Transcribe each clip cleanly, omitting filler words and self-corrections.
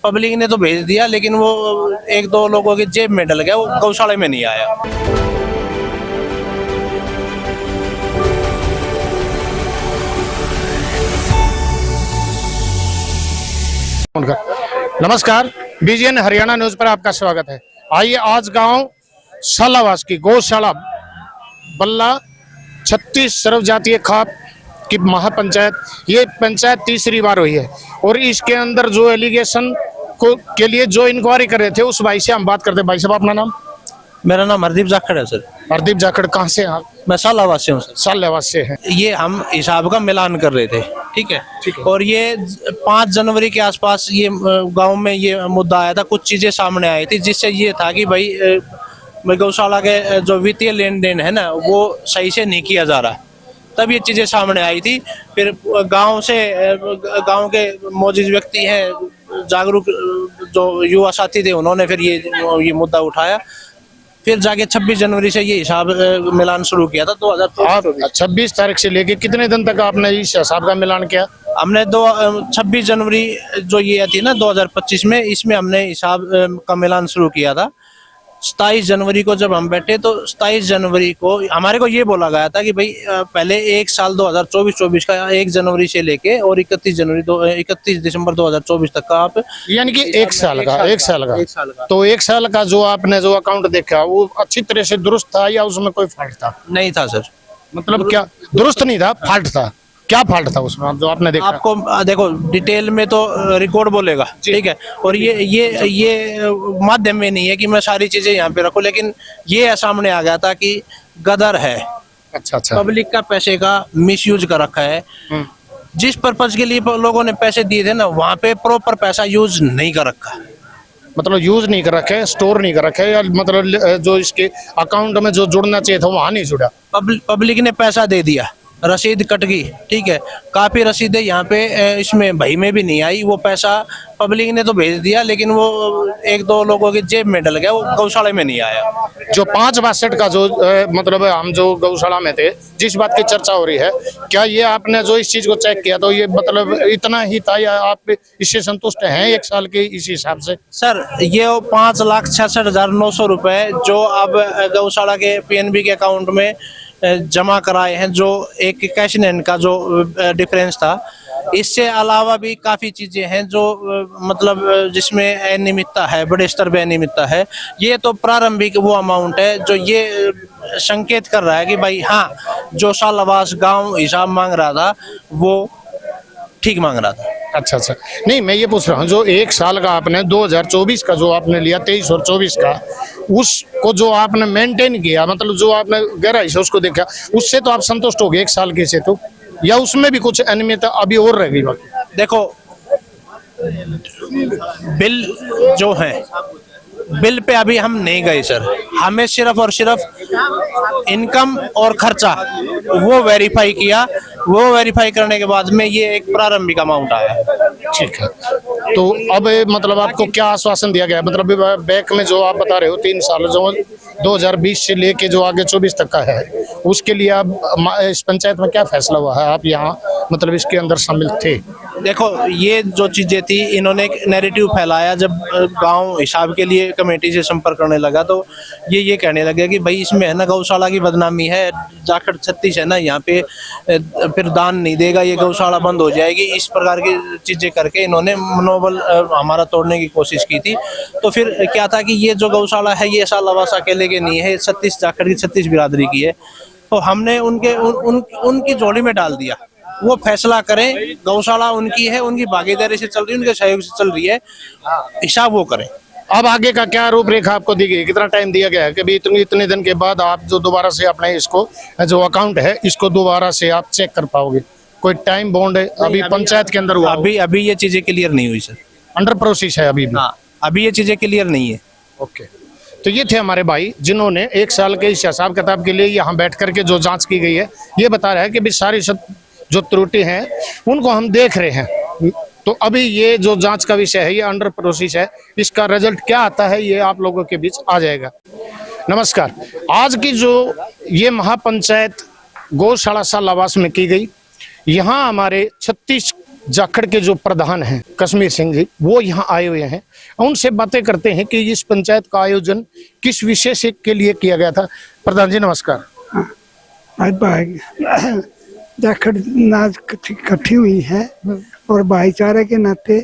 Public ने तो भेज दिया, लेकिन वो एक दो लोगों की जेब में डल गया, वो गौशाला में नहीं आया। नमस्कार, बीजीएन हरियाणा न्यूज पर आपका स्वागत है। आइए आज गांव सालावास की गौशाला बल्ला 36 सर्वजातीय खाप की महापंचायत, ये पंचायत तीसरी बार हुई है और इसके अंदर जो एलिगेशन को के लिए जो इंक्वायरी कर रहे थे उस भाई से हम बात करते हैं। भाई साहब, अपना नाम? मेरा नाम हरदीप जाखड़ है सर। हरदीप जाखड़, कहाँ से हैं आप? मैं सालावास से हूँ सर। सालावास से हैं। ये हम हिसाब का मिलान कर रहे थे, ठीक है। और ये 5 जनवरी के आसपास ये गांव में ये मुद्दा आया था, कुछ चीजें सामने आई थी जिससे ये था कि भाई गौशाला के जो वित्तीय लेन देन है ना वो सही से नहीं किया जा रहा, तब ये चीजें सामने आई थी। फिर गांव के मौजूद व्यक्ति हैं, जागरूक जो युवा साथी थे, उन्होंने फिर ये मुद्दा उठाया। फिर जाके 26 जनवरी से ये हिसाब मिलान शुरू किया था 2024। 26 तारीख से लेके कितने दिन तक आपने इस हिसाब का मिलान किया? हमने 26 जनवरी जो ये थी ना 2025 में, इसमें हमने हिसाब का मिलान शुरू किया था। 27 जनवरी को जब हम बैठे तो 27 जनवरी को हमारे को ये बोला गया था कि भाई पहले एक साल 2024 का 1 जनवरी से लेके और 31 दिसंबर 2024 तक का आप, यानी कि एक साल का तो एक साल का जो आपने जो अकाउंट देखा वो अच्छी तरह से दुरुस्त था या उसमें कोई फॉल्ट था? नहीं था सर। मतलब क्या दुरुस्त नहीं था, फॉल्ट था? क्या फॉल्ट था उसमें जो आपने देखा? आपको देखो डिटेल में तो रिकॉर्ड बोलेगा, ठीक है। और ये माध्यम में नहीं है कि मैं सारी चीजें यहाँ पे रखूं, लेकिन ये सामने आ गया था कि गदर है। अच्छा। पब्लिक का पैसे का मिसयूज कर रखा है। जिस पर्पज के लिए लोगों ने पैसे दिए थे ना, वहाँ पे प्रॉपर पैसा यूज नहीं कर रखा। मतलब यूज नहीं कर रखे, स्टोर नहीं कर रखे, या मतलब जो इसके अकाउंट में जो जुड़ना चाहिए था वहाँ नहीं जुड़ा। पब्लिक ने पैसा दे दिया, रसीद कट गई, ठीक है। काफी रसीदें यहाँ पे इसमें भाई में भी नहीं आई। वो पैसा पब्लिक ने तो भेज दिया, लेकिन वो एक दो लोगों की जेब में डल गया, वो गौशाला में नहीं आया। जो 562 का जो मतलब हम जो गौशाला में थे, जिस बात की चर्चा हो रही है, क्या ये आपने जो इस चीज को चेक किया तो ये मतलब इतना ही था या आप इससे संतुष्ट हैं एक साल के इस हिसाब से? सर, ये 5,66,900 रुपए जो अब गौशाला के PNB के अकाउंट में जमा कराए हैं, जो एक कैश इन हैंड का जो डिफरेंस था, इससे अलावा भी काफ़ी चीज़ें हैं जो मतलब जिसमें अनियमितता है, बड़े स्तर पे अनियमितता है। ये तो प्रारंभिक वो अमाउंट है जो ये संकेत कर रहा है कि भाई हाँ, जो सालावास गांव हिसाब मांग रहा था वो ठीक मांग रहा था। अच्छा। नहीं, मैं ये पूछ रहा हूँ जो एक साल का आपने 2024 का जो आपने लिया, 23 और 24 का, उसको जो आपने मेंटेन किया, मतलब जो आपने गहराई से उसको देखा, उससे तो आप संतुष्ट हो गए एक साल के से तो, या उसमें भी कुछ अनियमितता अभी और रह गई बाकी? देखो, बिल जो है, बिल पे अभी हम नहीं गए सर। हमें सिर्फ और सिर्फ इनकम और खर्चा वो वेरीफाई किया। वो वेरीफाई करने के बाद में ये एक प्रारंभिक अमाउंट आया। ठीक है, तो अब मतलब आपको क्या आश्वासन दिया गया? मतलब बैंक में जो आप बता रहे हो 3 साल जो 2020 से लेके जो आगे 24 तक का है, उसके लिए आप इस पंचायत में क्या फैसला हुआ है? आप यहाँ मतलब इसके अंदर शामिल थे? देखो, ये जो चीजें थी, इन्होंने एक नैरेटिव फैलाया। जब गांव हिसाब के लिए कमेटी से संपर्क करने लगा तो ये कहने लगे कि भाई इसमें है ना गौशाला की बदनामी है, जाखड़ 36 है ना, यहाँ पे फिर दान नहीं देगा, ये गौशाला बंद हो जाएगी। इस प्रकार की चीजें करके इन्होंने मनोबल हमारा तोड़ने की कोशिश की थी। तो फिर क्या था कि ये जो गौशाला है ये सालावास अकेले के नहीं है, 36 जाखड़ की 36 बिरादरी की है। तो हमने उनकी झोली में डाल दिया। वो फैसला करें, गौशाला उनकी है, उनकी भागीदारी से चल रही है, उनके सहयोग से चल रही है, हिसाब वो करें। अब आगे का क्या रूपरेखा आपको दी गई? कितना टाइम दिया गया है कि इतने दिन के बाद आप जो दोबारा से अपने इसको जो अकाउंट है इसको दोबारा से आप चेक कर पाओगे? कोई टाइम बॉन्ड है? अभी पंचायत के अंदर हुआ? अभी ये चीजें क्लियर नहीं हुई सर, अंडर प्रोसेस है अभी भी? हाँ, अभी ये चीजें क्लियर नहीं है। ओके, तो ये थे हमारे भाई जिन्होंने एक साल के इस हिसाब किताब के लिए यहाँ बैठ करके जो जांच की गई है, ये बता रहा है कि भी सारी जो त्रुटि हैं उनको हम देख रहे हैं। तो अभी ये जो जांच का विषय है ये अंडर प्रोसेस है, इसका रिजल्ट क्या आता है ये आप लोगों के बीच आ जाएगा। नमस्कार, आज की जो ये महापंचायत गौशाला सालावास में की गई, यहाँ हमारे 36 जाखड़ के जो प्रधान हैं कश्मीर सिंह जी, वो यहाँ आए हुए हैं। उनसे बातें करते हैं कि इस पंचायत का आयोजन किस विषय से के लिए किया गया था। प्रधान जी नमस्कार। आज जाखड़ नाच इकट्ठी हुई है और भाईचारे के नाते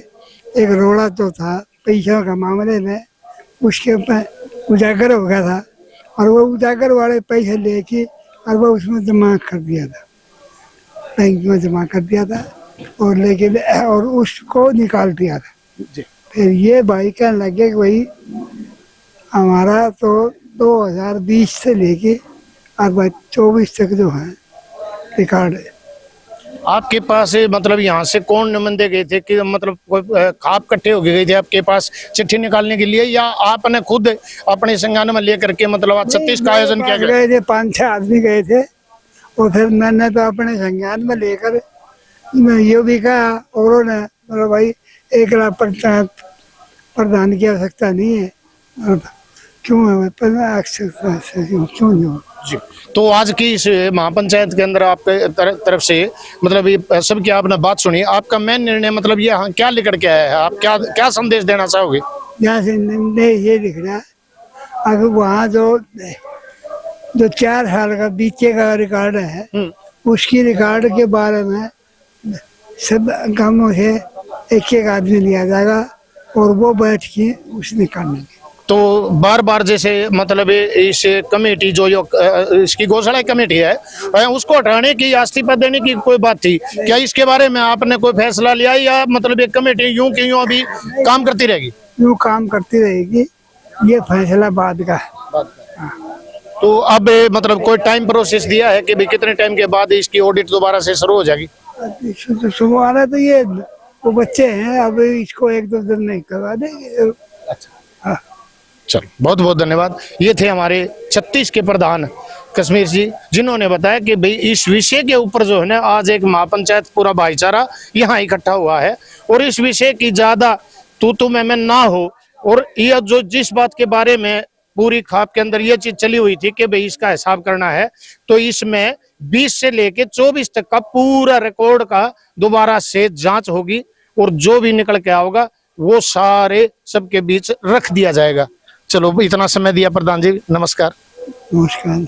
एक रोड़ा जो था पैसों का मामले में उसके ऊपर उजागर हो गया था और वो उजागर वाले पैसे लेके और वो उसमें जमा कर दिया था, बैंक में जमा कर दिया था और लेके और उसको निकाल दिया था। फिर ये भाई कहने लगे कि भाई हमारा तो 2020 से लेके और 24 तक जो है रिकॉर्ड है। आपके पास मतलब यहाँ से कौन नुमाइंदे गए थे कि मतलब आप इकट्ठे हो गए थे आपके पास चिट्ठी निकालने के लिए, या आपने खुद अपने संज्ञान में लेकर के मतलब 36 का आयोजन किया गया? गए थे 5-6 आदमी गए थे और फिर मैंने तो अपने संज्ञान में लेकर ये भी कहा और ने मतलब भाई 1 लाख पंचायत प्रधान की आवश्यकता नहीं है, क्यों है क्यों नहीं हो। जी, तो आज की इस महापंचायत के अंदर आपके तरफ से मतलब ये सबकी आपने बात सुनी, आपका मेन निर्णय मतलब ये हाँ क्या लेकर के आया है, आप क्या संदेश देना चाहोगे? यहाँ से निर्णय ये दिख रहा है अगर वहाँ जो 4 साल का बीचे का रिकॉर्ड है उसकी रिकॉर्ड के बारे में सब गांवों से एक आदमी लिया जाएगा और वो बैठ के उसने करने की। तो बार बार जैसे मतलब इस कमेटी जो इसकी गौशाला कमेटी है उसको हटाने की इस्तीफा देने की कोई बात थी क्या? इसके बारे में आपने कोई फैसला लिया या मतलब एक कमेटी यूं की यूं अभी काम करती रहेगी? यूं काम करती रहेगी, ये फैसला बाद का है। तो अब मतलब कोई टाइम प्रोसेस दिया है कि भाई कितने टाइम के बाद इसकी ऑडिट दोबारा से शुरू हो जाएगी? तो सुबह आ रहा तो ये वो बच्चे हैं, अब इसको 1-2 दिन नहीं करवा देंगे। अच्छा, चलो बहुत बहुत धन्यवाद। ये थे हमारे 36 के प्रधान कश्मीर जी, जिन्होंने बताया कि भाई इस विषय के ऊपर जो है ना आज एक महापंचायत पूरा भाईचारा यहाँ इकट्ठा हुआ है और इस विषय की ज्यादा तू मैं ना हो, और यह जो जिस बात के बारे में पूरी खाप के अंदर ये चीज चली हुई थी कि भाई इसका हिसाब करना है, तो इसमें 20 से लेके 24 तक का पूरा रिकॉर्ड का दोबारा से जांच होगी और जो भी निकल के आओगा वो सारे सबके बीच रख दिया जाएगा। चलो इतना समय दिया प्रधान जी, नमस्कार। नमस्कार।